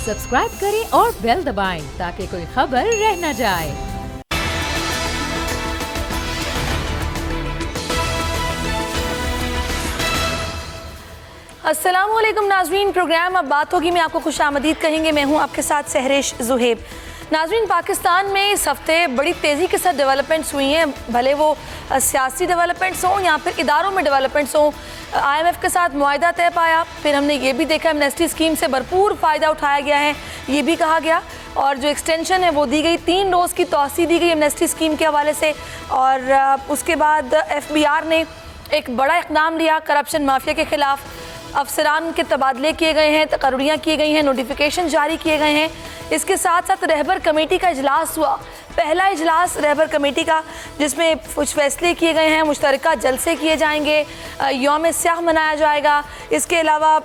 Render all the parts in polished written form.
Subscribe करें और bell दबाएं ताकि कोई खबर रह न जाए। अस्सलामुअलैकुम नाज़रीन, प्रोग्राम अब बात होगी में आपको खुशामदीद कहेंगे। मैं हूं आपके साथ सहरेश जुहेब। नाज़रीन, पाकिस्तान में इस हफ्ते बड़ी तेज़ी के साथ डेवलपमेंट्स हुई हैं, भले वो सियासी डेवलपमेंट्स हों या फिर इदारों में डेवलपमेंट्स हों। IMF के साथ मुआहदा तय पाया, फिर हमने ये भी देखा एमनेस्टी स्कीम से भरपूर फ़ायदा उठाया गया है, ये भी कहा गया, और जो एक्सटेंशन है वो दी गई, 3 डोज़ की तौसीह दी गई एमनेस्टी स्कीम के हवाले से। और उसके बाद FBR ने एक बड़ा इक़दाम लिया करप्शन माफिया के ख़िलाफ़। अफसरान के तबादले किए गए हैं, तकर्रियाँ की गई हैं, नोटिफिकेशन जारी किए गए हैं। इसके साथ साथ रहबर कमेटी का इजलास हुआ, पहला इजलास रहबर कमेटी का, जिसमें कुछ फैसले किए गए हैं। मुश्तरका जलसे किए जाएंगे, यौम स्याह मनाया जाएगा। इसके अलावा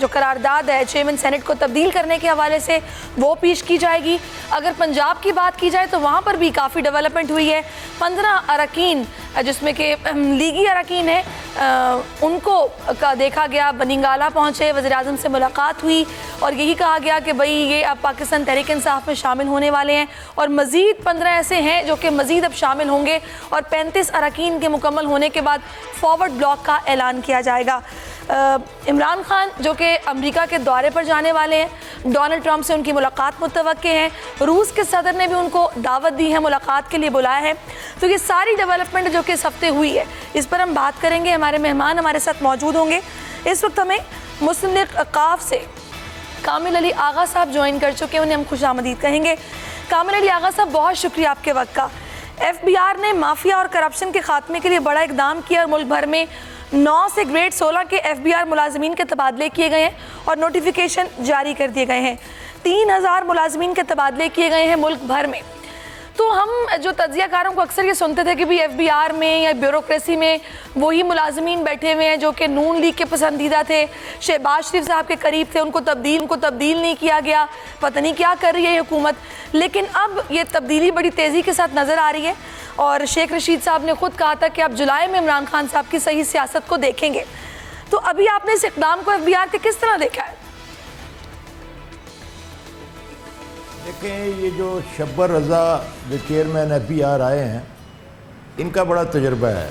जो करारदाद है चेयरमैन सेनेट को तब्दील करने के हवाले से वो पेश की जाएगी। अगर पंजाब की बात की जाए तो वहाँ पर भी काफ़ी डेवलपमेंट हुई है। 15 अरकान जिसमें कि लीगी अरकान है, उनको का देखा गया, बनिंगाला पहुँचे, वज़ीर-ए-आज़म से मुलाकात हुई और यही कहा गया कि भाई ये अब पाकिस्तान तहरीक इंसाफ में शामिल होने वाले हैं और मज़ीद 15 ऐसे हैं जो कि मज़ीद अब शामिल होंगे और 35 अरकान के मुकम्मल होने के बाद फॉरवर्ड ब्लॉक का ऐलान किया जाएगा। इमरान खान जो कि अमेरिका के दौरे पर जाने वाले हैं, डोनाल्ड ट्रंप से उनकी मुलाकात मुतवक्के है, रूस के सदर ने भी उनको दावत दी है, मुलाकात के लिए बुलाया है। तो ये सारी डेवलपमेंट जो कि इस हफ्ते हुई है, इस पर हम बात करेंगे। हमारे मेहमान हमारे साथ मौजूद होंगे। इस वक्त हमें मुस्लिम लीग काफ से कामिल अली आगा साहब ज्वाइन कर चुके हैं, उन्हें हम खुशामदीद कहेंगे। कामिल अली आगा साहब, बहुत शुक्रिया आपके वक्त का। FBR ने माफिया और करप्शन के खात्मे के लिए बड़ा इकदाम किया और मुल्क भर में 9 से ग्रेड 16 के FBR मुलाजमीन के तबादले किए गए हैं और नोटिफिकेशन जारी कर दिए गए हैं। 3000 मुलाजमीन के तबादले किए गए हैं मुल्क भर में। तो हम जो तज्ज़ियाकारों को अक्सर ये सुनते थे कि भी FBR में या ब्यूरोक्रेसी में वही मुलाजमीन बैठे हुए हैं जो कि नून लीग के पसंदीदा थे, शहबाज शरीफ साहब के करीब थे, उनको तब्दील नहीं किया गया, पता नहीं क्या कर रही है हुकूमत। लेकिन अब ये तब्दीली बड़ी तेज़ी के साथ नज़र आ रही है और शेख रशीद साहब ने खुद कहा था कि आप जुलाई में इमरान खान साहब की सही सियासत को देखेंगे। तो अभी आपने इस इक़दाम को FBR के किस तरह देखा है? देखें, ये जो शब्बर रज़ा जो चेयरमैन FBR आए हैं, इनका बड़ा तजुर्बा है।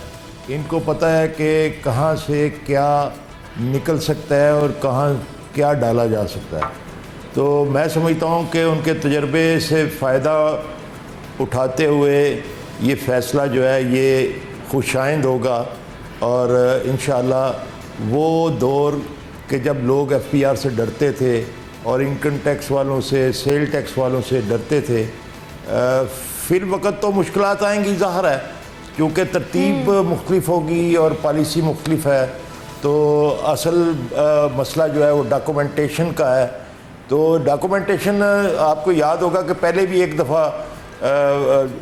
इनको पता है कि कहाँ से क्या निकल सकता है और कहाँ क्या डाला जा सकता है। तो मैं समझता हूँ कि उनके तजुर्बे से फ़ायदा उठाते हुए ये फ़ैसला जो है ये खुशाइंद होगा और इंशाअल्लाह वो दौर के जब लोग FBR से डरते थे और इनकम टैक्स वालों से, सेल टैक्स वालों से डरते थे, फिर वक़्त तो मुश्किलात आएंगी, ज़ाहिर है, क्योंकि तरतीब मुख्तलिफ होगी और पॉलिसी मुख्तलिफ है। तो असल मसला जो है वो डॉक्यूमेंटेशन का है। तो डॉक्यूमेंटेशन आपको याद होगा कि पहले भी एक दफ़ा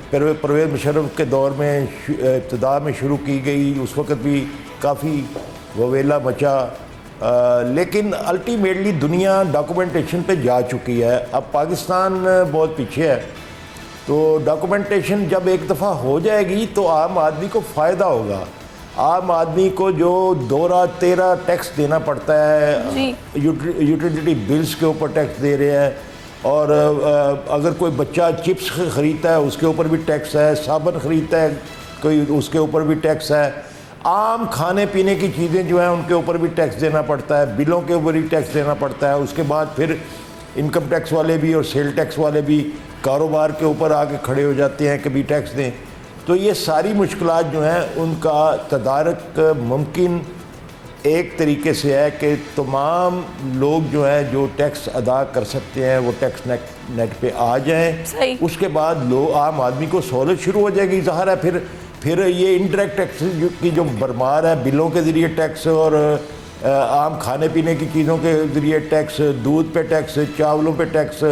परवेज़ मुशर्रफ के दौर में इब्तिदा में शुरू की गई, उस वक़्त भी काफ़ी ववेला मचा, लेकिन अल्टीमेटली दुनिया डॉक्यूमेंटेशन पे जा चुकी है। अब पाकिस्तान बहुत पीछे है। तो डॉक्यूमेंटेशन जब एक दफ़ा हो जाएगी तो आम आदमी को फ़ायदा होगा। आम आदमी को जो 2-13 टैक्स देना पड़ता है, यूटिलिटी बिल्स के ऊपर टैक्स दे रहे हैं, और अगर कोई बच्चा चिप्स ख़रीदता है उसके ऊपर भी टैक्स है, साबुन ख़रीदता है कोई उसके ऊपर भी टैक्स है, आम खाने पीने की चीज़ें जो हैं उनके ऊपर भी टैक्स देना पड़ता है, बिलों के ऊपर भी टैक्स देना पड़ता है। उसके बाद फिर इनकम टैक्स वाले भी और सेल टैक्स वाले भी कारोबार के ऊपर आके खड़े हो जाते हैं कि भी टैक्स दें। तो ये सारी मुश्किलात जो हैं उनका तदारक मुमकिन एक तरीके से है कि तमाम लोग जो हैं जो टैक्स अदा कर सकते हैं वो टैक्स नेट पे आ जाएँ। उसके बाद लोग आम आदमी को सहूलत शुरू हो जाएगी। ज़ाहिर है फिर ये इंडायरेक्ट टैक्स की जो भरमार है, बिलों के ज़रिए टैक्स और आम खाने पीने की चीज़ों के ज़रिए टैक्स, दूध पे टैक्स, चावलों पे टैक्स,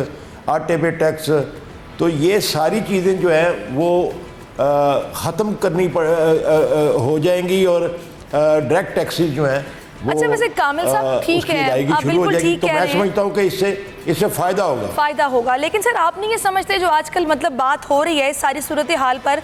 आटे पे टैक्स, तो ये सारी चीज़ें जो हैं वो ख़त्म करनी हो जाएंगी और डायरेक्ट टैक्सेस जो हैं वो अच्छा, वैसे कामिल साहब ठीक है, आप बिल्कुल ठीक तो कह मैं रहे हैं। समझता हूँ कि इससे फ़ायदा होगा। लेकिन सर आप नहीं ये समझते जो आजकल मतलब बात हो रही है इस सारी सूरत हाल पर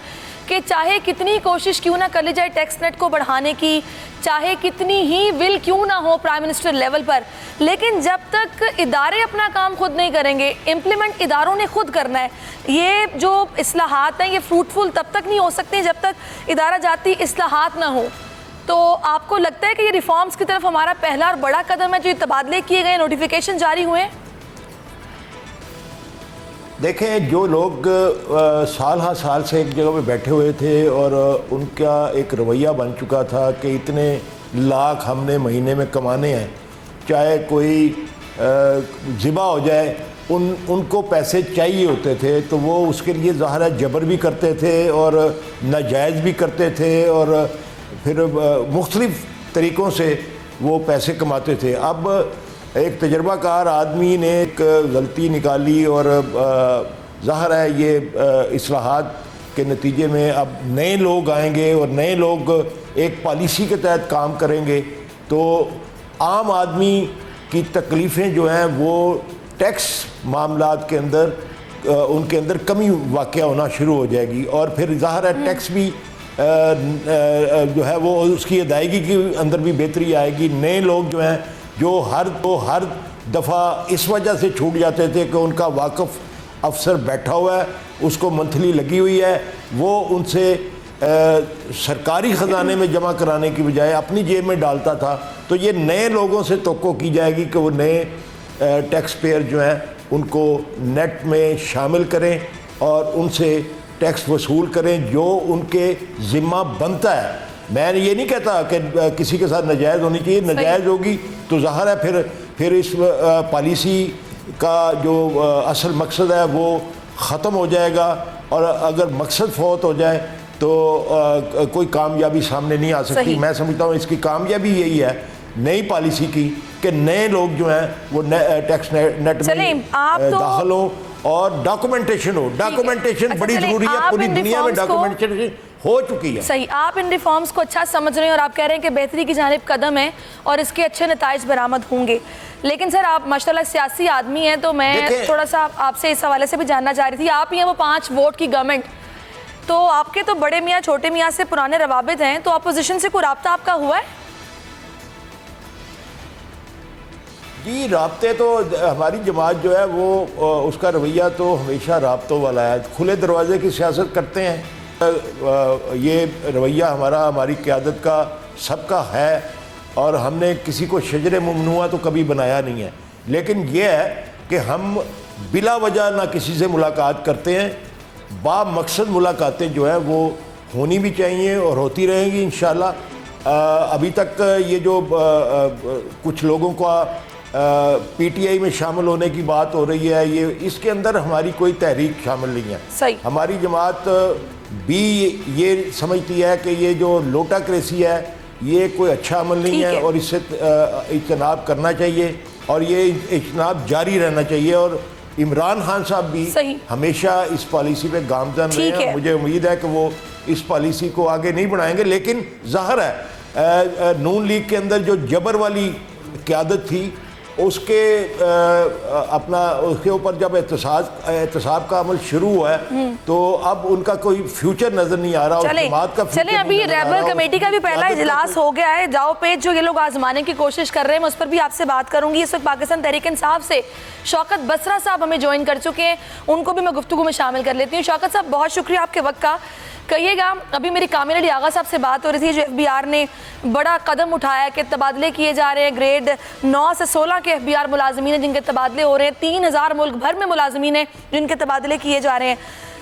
कि चाहे कितनी कोशिश क्यों ना कर ली जाए टैक्स नेट को बढ़ाने की, चाहे कितनी ही विल क्यों ना हो प्राइम मिनिस्टर लेवल पर, लेकिन जब तक इदारे अपना काम खुद नहीं करेंगे, इम्प्लीमेंट इदारों ने खुद करना है। ये जो इस्लाहात हैं ये फ्रूटफुल तब तक नहीं हो सकते जब तक इदारा जाती इस्लाहात ना हो। तो आपको लगता है कि ये रिफॉर्म्स की तरफ हमारा पहला और बड़ा कदम है जो ये तबादले किए गए, नोटिफिकेशन जारी हुए हैं? देखें, जो लोग साल हाँ साल से एक जगह पे बैठे हुए थे और उनका एक रवैया बन चुका था कि इतने लाख हमने महीने में कमाने हैं, चाहे कोई ज़िबा हो जाए उनको पैसे चाहिए होते थे, तो वो उसके लिए ज़ाहिर है जबर भी करते थे और नाजायज़ भी करते थे और फिर मुख्तलिफ़ तरीक़ों से वो पैसे कमाते थे। अब एक तजर्बाकार आदमी ने एक गलती निकाली और ज़ाहिर है ये इस्लाहात के नतीजे में अब नए लोग आएंगे और नए लोग एक पॉलिसी के तहत काम करेंगे, तो आम आदमी की तकलीफ़ें जो हैं वो टैक्स मामलात के अंदर उनके अंदर कमी वाक़या होना शुरू हो जाएगी और फिर ज़ाहिर है टैक्स भी जो है वो उसकी अदायगी के अंदर भी बेहतरी आएगी। नए लोग जो हैं जो हर दफ़ा इस वजह से छूट जाते थे कि उनका वाकफ़ अफसर बैठा हुआ है, उसको मंथली लगी हुई है, वो उनसे सरकारी ख़जाने में जमा कराने की बजाय अपनी जेब में डालता था। तो ये नए लोगों से तवक्को की जाएगी कि वो नए टैक्स पेयर जो हैं उनको नेट में शामिल करें और उनसे टैक्स वसूल करें जो उनके ज़िम्मा बनता है। मैं ये नहीं कहता कि किसी के साथ नाजायज़ होनी चाहिए, नाजायज़ होगी तो ज़ाहिर है फिर इस पॉलिसी का जो असल मकसद है वो ख़त्म हो जाएगा और अगर मकसद फौत हो जाए तो कोई कामयाबी सामने नहीं आ सकती। मैं समझता हूँ इसकी कामयाबी यही है नई पॉलिसी की कि नए लोग जो हैं वो टैक्स नेट में दाखिल हों और डॉक्यूमेंटेशन हो। डॉक्यूमेंटेशन बड़ी ज़रूरी है, पूरी दुनिया में डॉक्यूमेंटेशन हो चुकी है। सही, आप इन रिफॉर्म्स को अच्छा समझ रहे हैं और आप कह रहे हैं कि बेहतरी की जानिब कदम है और इसके अच्छे नताइज बरामद होंगे। लेकिन सर आप माशाल्लाह सियासी आदमी हैं, तो मैं थोड़ा सा आपसे इस हवाले से भी जानना चाह रही थी। आप ही हैं वो 5 वोट की गवर्नमेंट, तो आपके तो बड़े मियाँ छोटे मियाँ से पुराने रवाबित हैं, तो अपोजिशन से कोई रब्ता आपका हुआ है? जी, राब्ते तो हमारी जमात जो है वो उसका रवैया तो हमेशा राब्तों वाला है, खुले दरवाजे की सियासत करते हैं। ये रवैया हमारी क़यादत का सबका है और हमने किसी को शजर ममनुआ तो कभी बनाया नहीं है। लेकिन ये है कि हम बिला वजह ना किसी से मुलाकात करते हैं, बामकसद मुलाकातें जो है वो होनी भी चाहिए और होती रहेंगी इंशाअल्लाह। अभी तक ये जो कुछ लोगों का पीटीआई में शामिल होने की बात हो रही है, ये इसके अंदर हमारी कोई तहरीक शामिल नहीं है। सही। हमारी जमात भी ये समझती है कि ये जो लोटाक्रेसी है ये कोई अच्छा अमल नहीं है और इससे इज्तनाब करना चाहिए और ये इज्तनाब जारी रहना चाहिए। और इमरान खान साहब भी हमेशा इस पॉलिसी पे गामजन रहे हैं। मुझे उम्मीद है कि वो इस पॉलिसी को आगे नहीं बढ़ाएंगे, लेकिन ज़ाहिर है नून लीग के अंदर जो जबर वाली क़यादत थी उसके उसके ऊपर जब एहतसाब का अमल शुरू हुआ है तो अब उनका कोई फ्यूचर नजर नहीं आ रहा। चले अभी रेबल कमेटी का भी पहला इजलास हो गया है, जाओ पेज जो ये लोग आजमाने की कोशिश कर रहे हैं मैं उस पर भी आपसे बात करूंगी। इस वक्त पाकिस्तान तहरीक इंसाफ से शौकत बसरा साहब हमें ज्वाइन कर चुके हैं, उनको भी मैं गुफ्तगू में शामिल कर लेती हूँ। शौकत साहब बहुत शुक्रिया आपके वक्त का। कहिएगा, अभी मेरी कामिल अली आगा साहब से बात हो रही थी, जो एफबीआर ने बड़ा कदम उठाया कि तबादले किए जा रहे हैं, ग्रेड 9 से 16 के एफबीआर मुलाजमीन हैं जिनके तबादले हो रहे हैं, 3000 मुल्क भर में मुलाजमीन हैं जिनके तबादले किए जा रहे हैं।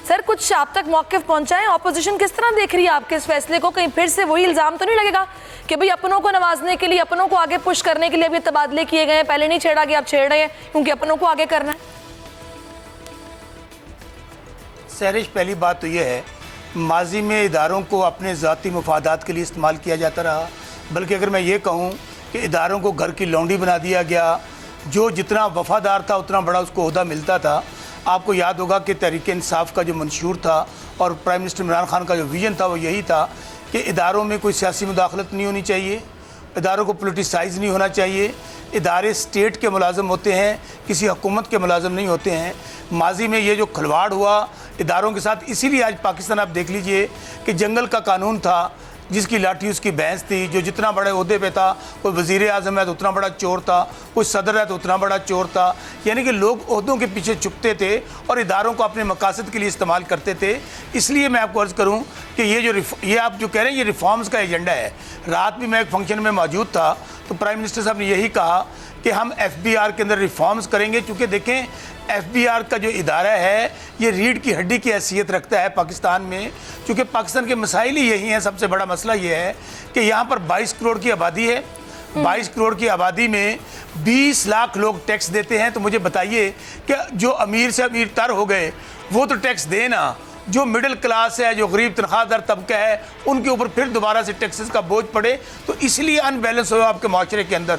सर कुछ आप तक मौक़िफ़ पहुँचा है, अपोजिशन किस तरह देख रही है आपके इस फैसले को? कहीं फिर से वही इल्ज़ाम तो नहीं लगेगा कि भाई अपनों को नवाजने के लिए, अपनों को आगे पुश करने के लिए अब ये तबादले किए गए हैं, पहले नहीं छेड़ा गया अब छेड़ रहे हैं क्योंकि अपनों को आगे करना है? सहरिश, पहली बात तो ये है माजी में इदारों को अपने ज़ाती मफादात के लिए इस्तेमाल किया जाता रहा, बल्कि अगर मैं ये कहूँ कि इदारों को घर की लौंडी बना दिया गया। जो जितना वफ़ादार था उतना बड़ा उसको ओहदा मिलता था। आपको याद होगा कि तहरीक इंसाफ का जो मंशूर था और प्राइम मिनिस्टर इमरान खान का जो विज़न था वो यही था कि इदारों में कोई सियासी मुदाखलत नहीं होनी चाहिए, इदारों को पोलिटिसाइज़ नहीं होना चाहिए, इदारे स्टेट के मुलाजम होते हैं, किसी हुकूमत के मुलाजम नहीं होते हैं। माजी में ये जो खिलवाड़ हुआ इदारों के साथ। इसीलिए आज पाकिस्तान आप देख लीजिए कि जंगल का कानून था, जिसकी लाठी उसकी भैंस थी, जो जितना बड़े ओहदे पे था, कोई वज़ीर आज़म है तो उतना बड़ा चोर था, कोई सदर है तो उतना बड़ा चोर था। यानी कि लोग ओहदों के पीछे छुपते थे और इदारों को अपने मकासद के लिए इस्तेमाल करते थे। इसलिए मैं आपको अर्ज़ करूं कि ये आप जो कह रहे हैं ये रिफॉर्म्स का एजेंडा है। रात भी मैं एक फंक्शन में मौजूद था तो प्राइम मिनिस्टर साहब ने यही कहा कि हम FBR के अंदर रिफॉर्म्स करेंगे, क्योंकि देखें FBR का जो इदारा है ये रीढ़ की हड्डी की हैसियत रखता है पाकिस्तान में, क्योंकि पाकिस्तान के मसाइल ही यही हैं। सबसे बड़ा मसला ये है कि यहाँ पर 22 करोड़ की आबादी है। 22 करोड़ की आबादी में 20 लाख लोग टैक्स देते हैं। तो मुझे बताइए कि जो अमीर से अमीर तर हो गए वो तो टैक्स दे ना, जो मिडिल क्लास है, जो गरीब तनख्वाहदार तबका है, उनके ऊपर फिर दोबारा से टैक्सेस का बोझ पड़े। तो इसलिए अनबैलेंस हो आपके माशरे के अंदर।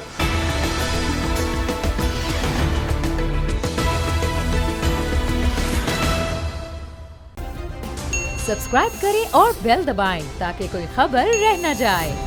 सब्सक्राइब करें और बेल दबाएं ताकि कोई खबर रह न जाए।